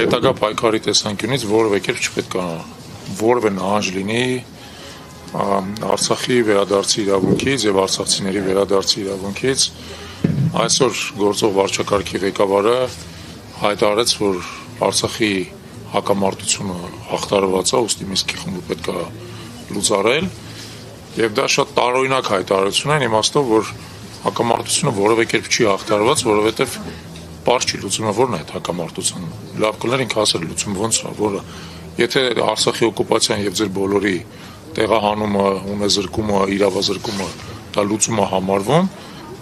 հետագա պայքարի տեսանկյունից որևէ կերպ չպետք է որևէ նահանջ լինի Արցախի վերադարձի իրավունքից եւ արցախցիների վերադարձի իրավունքից այսօր գործող վարչակարգի ղեկավարը հայտարարեց, որ Արցախի հակամարտությունը հաղթարված է, ուստի Մինսկի խումբը պետք է լուծարել եւ դա շատ տարօրինակ հայտարարություն է այն իմաստով, որ հակամարտությունը որևէ կերպ չի հաղթարված, որովհետեւ Պարզ չի լուծումը որն է այդ հակամարտությունը։ Լավ կլներ ինքը ասել լուծումը ոնց է, որը եթե Արցախի օկուպացիան եւ ձեր բոլորի տեղահանումը, ունեզրկումը, իրավազրկումը դա լուծումը համարվում,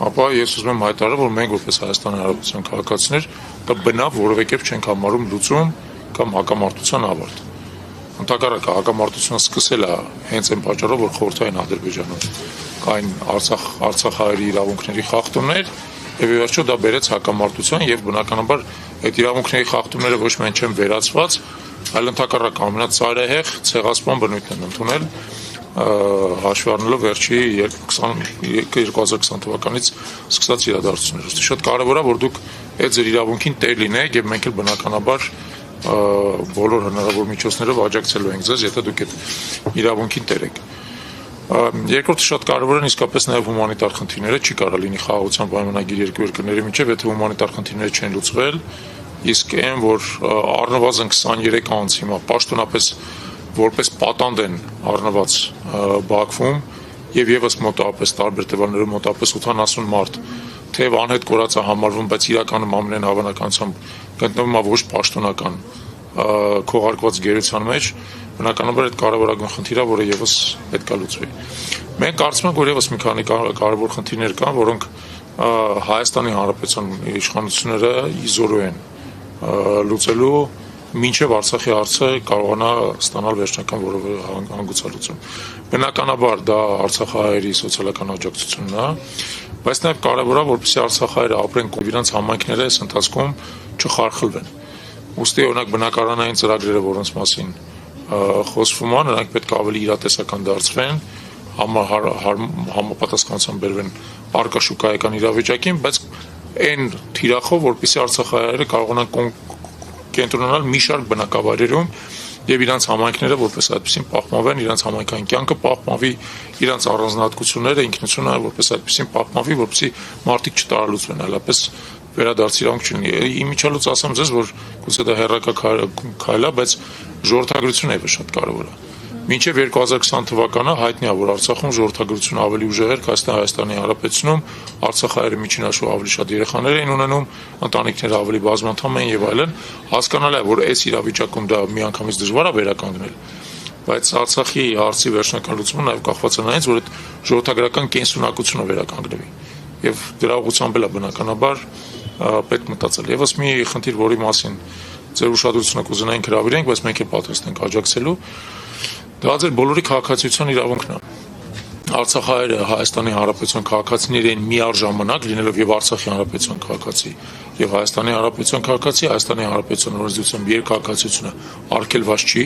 ապա ես ուզում եմ հայտարարել, որ մենք որպես Հայաստանի Հանրապետության քաղաքացիներ դա բնավ որևէ կերպ չենք համարում լուծում կամ հակամարտության ավարտ։ Ընդհակառակը հակամարտությունը սկսել է հենց այն պատճառով, որ խորհրդային Ադրբեջանում կային Արցախահայերի իրավունքների խախտումներ եւ ի վերջո դա բերեց հակամարտության եւ բնականաբար այդ իրավունքների խախտումները ոչ միայն չեն վերացված, այլ ընդհակառակը ամենածայրահեղ ցեղասպան բնույթն են ընդունել հաշվի առնելով վերջի 2020 թվականից սկսած իրադարձությունները։ Շատ կարեւոր է որ դուք այդ ձեր իրավունքին տեր լինեք եւ մենք էլ բնականաբար բոլոր հնարավոր միջոցներով աջակցելու ենք ձեզ, եթե դուք այդ իրավունքին տեր եք։ Երկրորդը շատ կարևոր են իսկապես նաև հումանիտար խնդիրները, չի կարող լինի խաղաղության պայմանագիր երկու երկրների միջև, եթե հումանիտար խնդիրները չեն լուծվել, իսկ այն որ առնվազն 23 անց հիմա պաշտոնապես որպես պատանդ են առնված Բաքվում եւ եւս մոտավորապես տարբեր տվյալներով մոտավորապես 80 մարդ թեև անհետ կորած է համարվում, բայց իրականում ամենայն հավանականությամբ գտնվում է ոչ պաշտոնական քողարկված գերության մեջ, բնականաբար այդ կարևորագույն խնդիրը, որը եւս պետք է լուծվի։ Մենք կարծում ենք, որ եւս մի քանի կարևոր խնդիրներ կան, որոնք Հայաստանի Հանրապետության իշխանությունները իզորու են լուծելու մինչև Արցախի հարցը կարողանա ստանալ վերջնական որևէ հանգուցալուծում։ Բնականաբար դա արցախահայերի սոցիալական աջակցությունն է, բայց նաեւ կարևոր է, որպեսզի արցախահայերը ապրեն ու իրենց համայնքները այս ընթացքում չխարխլվեն։ Ուստի օրինակ բնակարանային ծրագրերը, որոնց մասին խոսվում է, նրանք պետք է ավելի իրատեսական դարձվեն, համապատասխանությամբ բերվեն առկա շուկայական իրավիճակին, բայց այն թիրախով, որպեսզի արցախահայերը կարողանան կենտրոնանալ մի շարք բնակավայրերում եւ իրանց համայնքները որպես այդպեսին պահպանվեն, իրանց համայնքային կյանքը պահպանվի, իրանց առանձնահատկությունները, ինքնությունը որպես այդպեսին պահպանվի, որպեսզի մարդիկ չտարալուծվեն, այլապես վերադարձի իրավունք չունի։ Իմիջիալուց ասեմ ձեզ, որ գուցե դա հեռակա քայլ է, բայց ժողովրդագրությունը եւս շատ կարեւոր է։ Մինչև 2020 թվականը հայտնի է, որ Արցախում ժողովրդագրությունը ավելի ուժեղ էր, քան Հայաստանի Հանրապետությունում, Արցախահայերը միջին հաշվով ավելի շատ երեխաներ էին ունենում, ընտանիքները ավելի բազմանդամ էին եւ այլն։ Հասկանալի է, որ այս իրավիճակում դա միանգամից դժվար է վերականգնել, բայց Արցախի հարցի վերջնական լուծումը նաեւ կախված է նրանից, որ այդ ժողովրդագրական կենսունակությունը վերականգնվի։ Եվ դրա ուղղությամբ էլ բնականաբար պետք մտածել։ Եվս մի խնդիր, որի մասին ձեր ուշադրությունը կուզենայինք հրավիրենք, բայց մենք էլ պատրաստ ենք աջակցելու, դա ձեր բոլորի քաղաքացիության իրավունքն է։ Արցախահայերը Հայաստանի Հանրապետության քաղաքացիներ են միառժամանակ, լինելով եւ Արցախի Հանրապետության քաղաքացի եւ Հայաստանի Հանրապետության քաղաքացի, Հայաստանի Հանրապետության օրենսդրությամբ երկհաղաքացիությունը արգելված չի,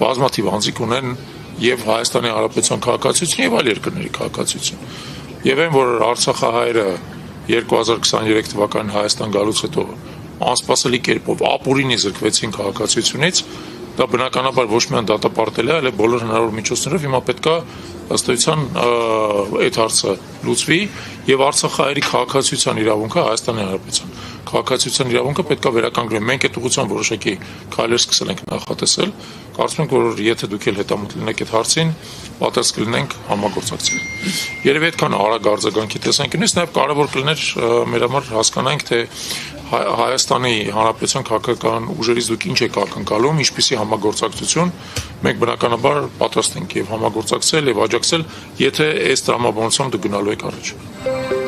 բազմաթիվ անձիկ ունեն եւ Հայաստանի Հանրապետության քաղաքացիություն եւ այլ երկրների քաղաքացիություն։ Եվ այն, որ Արցախահայերը 2023 թվականին Հայաստան գալուց հետո անսպասելի կերպով ապօրինի զրկվեցին քաղաքացիությունից, դա բնականաբար ոչ միայն դատապարտել է, այլ բոլոր հնարավոր միջոցներով հիմա պետքա ըստ էության այդ հարցը լուծվի եւ Արցախահայերի քաղաքացիության իրավունքը Հայաստանի Հանրապետության քաղաքացիության իրավունքը պետքա վերականգնվի։ Մենք այդ ուղղությամբ որոշակի քայլեր սկսել ենք նախատեսել։ Կարծում ենք, որ եթե դուք էլ հետամուտ լինեք այդ հարցին, պատրաստ կլինենք համագործակցել։ Երևի այդքան արագ արձագանքի տեսանկյունից նաեւ կարեւոր կլիներ մեր համար հասկանանք, թե Հայաստանի Հանրապետության քաղաքական ուժերից դուք ինչ եք ակնկալում, ինչպիսի համագործակցություն, մենք բնականաբար պատրաստ ենք եւ համագործակցել եւ աջակցել, եթե այս տրամաբանությամբ դուք գնալու եք առաջ։